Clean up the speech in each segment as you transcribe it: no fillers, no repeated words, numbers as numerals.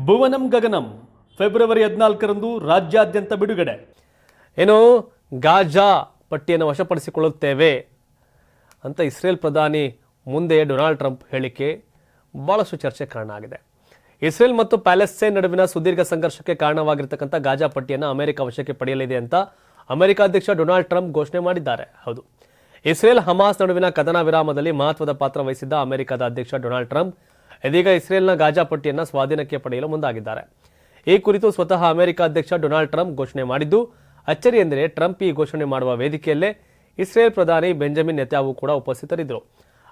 ಭುವನಂ Gaganam February 14ರಂದು ರಾಜ್ಯಾದ್ಯಂತ ಬಿಡುಗಡೆ. ಏನು ಗಾಜಾ ಪಟ್ಟಿಯನ್ನು ವಶಪಡಿಸಿಕೊಳ್ಳುತ್ತೇವೆ ಅಂತ ಇಸ್ರೇಲ್ ಪ್ರಧಾನಿ ಮುಂದೆ ಡೊನಾಲ್ಡ್ ಟ್ರಂಪ್ ಹೇಳಿಕೆ ಬಹಳಷ್ಟು ಚರ್ಚೆ ಕಾರಣ ಆಗಿದೆ. ಇಸ್ರೇಲ್ ಮತ್ತು ಪ್ಯಾಲೆಸ್ತೈನ್ ನಡುವಿನ ಸುದೀರ್ಘ ಸಂಘರ್ಷಕ್ಕೆ ಕಾರಣವಾಗಿರತಕ್ಕಂಥ ಗಾಜಾ ಪಟ್ಟಿಯನ್ನು ಅಮೆರಿಕ ವಶಕ್ಕೆ ಪಡೆಯಲಿದೆ ಅಂತ ಅಮೆರಿಕ ಅಧ್ಯಕ್ಷ ಡೊನಾಲ್ಡ್ ಟ್ರಂಪ್ ಘೋಷಣೆ ಮಾಡಿದ್ದಾರೆ. ಹೌದು, ಇಸ್ರೇಲ್ ಹಮಾಸ್ ನಡುವಿನ ಕದನ ವಿರಾಮದಲ್ಲಿ ಮಹತ್ವದ ಪಾತ್ರ ವಹಿಸಿದ್ದ ಅಮೆರಿಕದ ಅಧ್ಯಕ್ಷ ಡೊನಾಲ್ಡ್ ಟ್ರಂಪ್ ಇದೀಗ ಇಸ್ರೇಲ್ನ ಗಾಜಾ ಪಟ್ಟಿಯನ್ನು ಸ್ವಾಧೀನಕ್ಕೆ ಪಡೆಯಲು ಮುಂದಾಗಿದ್ದಾರೆ. ಈ ಕುರಿತು ಸ್ವತಃ ಅಮೆರಿಕ ಅಧ್ಯಕ್ಷ ಡೊನಾಲ್ಡ್ ಟ್ರಂಪ್ ಘೋಷಣೆ ಮಾಡಿದ್ದು ಅಚ್ಚರಿ ಎಂದರೆ ಟ್ರಂಪ್ ಈ ಘೋಷಣೆ ಮಾಡುವ ವೇದಿಕೆಯಲ್ಲೇ ಇಸ್ರೇಲ್ ಪ್ರಧಾನಿ ಬೆಂಜಮಿನ್ ನೆತಾನ್ಯಾಹು ಕೂಡ ಉಪಸ್ಥಿತರಿದ್ದರು.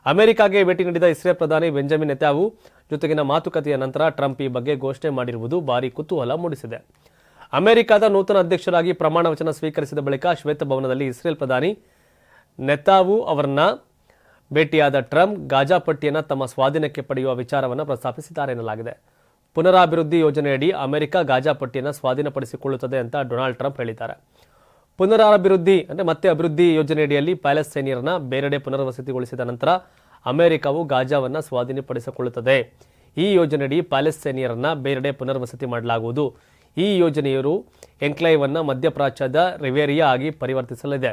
ಅಮೆರಿಕಾಗೆ ಭೇಟಿ ನೀಡಿದ ಇಸ್ರೇಲ್ ಪ್ರಧಾನಿ ಬೆಂಜಮಿನ್ ನೆತಾನ್ಯಾಹು ಜೊತೆಗಿನ ಮಾತುಕತೆಯ ನಂತರ ಟ್ರಂಪ್ ಈ ಬಗ್ಗೆ ಘೋಷಣೆ ಮಾಡಿರುವುದು ಭಾರೀ ಕುತೂಹಲ ಮೂಡಿಸಿದೆ. ಅಮೆರಿಕದ ನೂತನ ಅಧ್ಯಕ್ಷರಾಗಿ ಪ್ರಮಾಣ ವಚನ ಸ್ವೀಕರಿಸಿದ ಬಳಿಕ ಶ್ವೇತಭವನದಲ್ಲಿ ಇಸ್ರೇಲ್ ಪ್ರಧಾನಿ ನೆತಾನ್ಯಾಹು ಅವರನ್ನ ಭೇಟಿಯಾದ ಟ್ರಂಪ್ ಗಾಜಾ ಪಟ್ಟಿಯನ್ನು ತಮ್ಮ ಸ್ವಾಧೀನಕ್ಕೆ ಪಡೆಯುವ ವಿಚಾರವನ್ನು ಪ್ರಸ್ತಾಪಿಸಿದ್ದಾರೆ ಎನ್ನಲಾಗಿದೆ. ಪುನರಾಭಿವೃದ್ಧಿ ಯೋಜನೆಯಡಿ ಅಮೆರಿಕ ಗಾಜಾ ಪಟ್ಟಿಯನ್ನು ಸ್ವಾಧೀನಪಡಿಸಿಕೊಳ್ಳುತ್ತದೆ ಅಂತ ಡೊನಾಲ್ಡ್ ಟ್ರಂಪ್ ಹೇಳಿದ್ದಾರೆ. ಪುನರಾಭಿವೃದ್ಧಿ ಮತ್ತೆ ಅಭಿವೃದ್ಧಿ ಯೋಜನೆಯಡಿಯಲ್ಲಿ ಪ್ಯಾಲೆಸ್ತೈನಿಯರನ್ನ ಬೇರೆಡೆ ಪುನರ್ವಸತಿಗೊಳಿಸಿದ ನಂತರ ಅಮೆರಿಕವು ಗಾಜಾವನ್ನು ಸ್ವಾಧೀನಪಡಿಸಿಕೊಳ್ಳುತ್ತದೆ. ಈ ಯೋಜನೆಯಡಿ ಪ್ಯಾಲೆಸ್ತೈನಿಯರನ್ನ ಬೇರೆಡೆ ಪುನರ್ವಸತಿ ಮಾಡಲಾಗುವುದು. ಈ ಯೋಜನೆಯು ಎನ್ಕ್ಲೇವ್ ಅನ್ನು ಮಧ್ಯಪ್ರಾಚ್ಯದ ರಿವೇರಿಯಾ ಆಗಿ ಪರಿವರ್ತಿಸಲಿದೆ.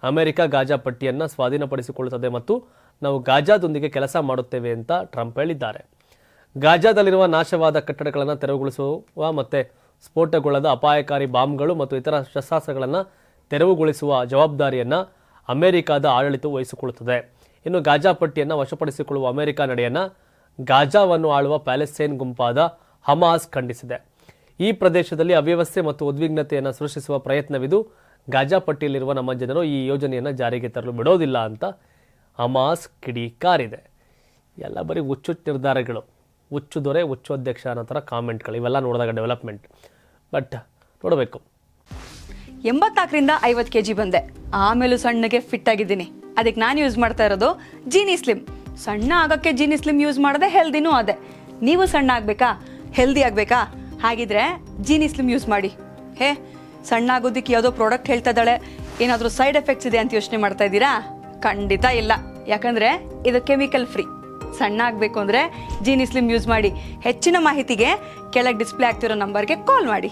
ಅಮೆರಿಕ ಗಾಜಾ ಪಟ್ಟಿಯನ್ನು ಸ್ವಾಧೀನಪಡಿಸಿಕೊಳ್ಳುತ್ತದೆ ಮತ್ತು ನಾವು ಗಾಜಾದೊಂದಿಗೆ ಕೆಲಸ ಮಾಡುತ್ತೇವೆ ಅಂತ ಟ್ರಂಪ್ ಹೇಳಿದ್ದಾರೆ. ಗಾಜಾದಲ್ಲಿರುವ ನಾಶವಾದ ಕಟ್ಟಡಗಳನ್ನು ತೆರವುಗೊಳಿಸುವ ಮತ್ತು ಸ್ಫೋಟಗೊಳ್ಳದ ಅಪಾಯಕಾರಿ ಬಾಂಬ್ಗಳು ಮತ್ತು ಇತರ ಶಸ್ತ್ರಾಸ್ತ್ರಗಳನ್ನು ತೆರವುಗೊಳಿಸುವ ಜವಾಬ್ದಾರಿಯನ್ನು ಅಮೆರಿಕದ ಆಡಳಿತವು ವಹಿಸಿಕೊಳ್ಳುತ್ತದೆ. ಇನ್ನು ಗಾಜಾ ಪಟ್ಟಿಯನ್ನು ವಶಪಡಿಸಿಕೊಳ್ಳುವ ಅಮೆರಿಕ ನಡೆಯನ್ನು ಗಾಜಾವನ್ನು ಆಳುವ ಪ್ಯಾಲೆಸ್ತೈನ್ ಗುಂಪಾದ ಹಮಾಸ್ ಖಂಡಿಸಿದೆ. ಈ ಪ್ರದೇಶದಲ್ಲಿ ಅವ್ಯವಸ್ಥೆ ಮತ್ತು ಉದ್ವಿಗ್ನತೆಯನ್ನು ಸೃಷ್ಟಿಸುವ ಪ್ರಯತ್ನವಿದು. ಗಾಜಾ ಪಟ್ಟಿಯಲ್ಲಿರುವ ನಮ್ಮ ಜನರು ಈ ಯೋಜನೆಯನ್ನು ಜಾರಿಗೆ ತರಲು ಬಿಡೋದಿಲ್ಲ ಅಂತ ಹಮಾಸ್ ಕಿಡಿಕಾರಿದೆ. ಎಲ್ಲ ಬರೀ ಹುಚ್ಚು ನಿರ್ಧಾರಗಳು, ಹುಚ್ಚು ದೊರೆ, ಹುಚ್ಚು ಅಧ್ಯಕ್ಷ ಅನ್ನೋ ಥರ ಕಾಮೆಂಟ್ಗಳು, ಇವೆಲ್ಲ ನೋಡಿದಾಗ ಡೆವಲಪ್ಮೆಂಟ್. ಬಟ್ ನೋಡಬೇಕು. 84ರಿಂದ 50 kg ಬಂದೆ, ಆಮೇಲೂ ಸಣ್ಣಗೆ ಫಿಟ್ ಆಗಿದ್ದೀನಿ. ಅದಕ್ಕೆ ನಾನು ಯೂಸ್ ಮಾಡ್ತಾ ಇರೋದು ಜೀನಿ ಸ್ಲಿಮ್. ಸಣ್ಣ ಆಗೋಕ್ಕೆ ಜೀನಿ ಸ್ಲಿಮ್ ಯೂಸ್ ಮಾಡಿದೆ, ಹೆಲ್ದಿನೂ ಅದೇ. ನೀವು ಸಣ್ಣ ಆಗಬೇಕಾ, ಹೆಲ್ದಿ ಆಗಬೇಕಾ? ಹಾಗಿದ್ರೆ ಜೀನಿ ಸ್ಲಿಮ್ ಯೂಸ್ ಮಾಡಿ. ಸಣ್ಣ ಆಗೋದಕ್ಕೆ ಯಾವುದೋ ಪ್ರಾಡಕ್ಟ್ ಹೇಳ್ತಾ ಇದ್ದಾಳೆ, ಏನಾದರೂ ಸೈಡ್ ಎಫೆಕ್ಟ್ಸ್ ಇದೆ ಅಂತ ಯೋಚನೆ ಮಾಡ್ತಾ ಇದ್ದೀರಾ? ಖಂಡಿತ ಇಲ್ಲ, ಯಾಕಂದರೆ ಇದು ಕೆಮಿಕಲ್ ಫ್ರೀ. ಸಣ್ಣ ಆಗಬೇಕು ಅಂದರೆ ಜೀನಿ ಸ್ಲಿಮ್ ಯೂಸ್ ಮಾಡಿ. ಹೆಚ್ಚಿನ ಮಾಹಿತಿಗೆ ಕೆಳಗೆ ಡಿಸ್ಪ್ಲೇ ಆಗ್ತಿರೋ ನಂಬರ್ಗೆ ಕಾಲ್ ಮಾಡಿ.